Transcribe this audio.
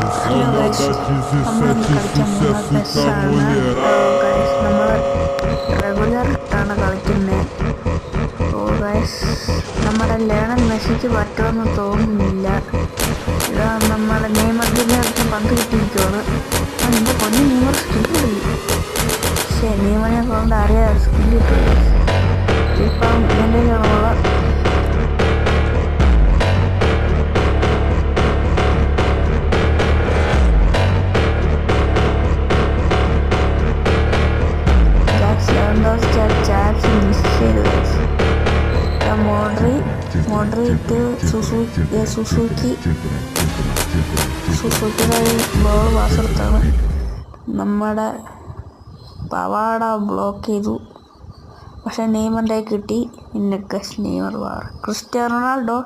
Hello guys, നമ്മളിന്ന് കളിക്കാൻ പോകുന്ന പെസ്സാണ്. ഗൈസ്, നമ്മൾ റെഗുലറായിട്ടാണ് കളിക്കുന്നത്. ഓ ഗൈസ്, നമ്മുടെ ലയണൽ മെസ്സിക്ക് പറ്റുമെന്ന് തോന്നുന്നില്ല. ഇതാ നമ്മുടെ നെയ്മറിൻ്റെ അടുത്ത് പന്ത് കിട്ടിയിരിക്കുകയാണ്. എൻ്റെ പൊന്നി നെയ്മർ സ്കില്ല് പോയി. പക്ഷേ നെയ്മറിനെ കൊണ്ട് അറിയാം സ്കില്ല് കിട്ടും. ഇപ്പം എൻ്റെ ഉള്ള സുസുക്കിയുടെ ബോൾ പാസ്സെടുത്താണ് നമ്മുടെ പവാട ബ്ലോക്ക് ചെയ്തു. പക്ഷെ നെയ്മറിൻ്റെ കിട്ടി. പിന്നെ നെയ്മർ ക്രിസ്ത്യാനോ റൊണാൾഡോ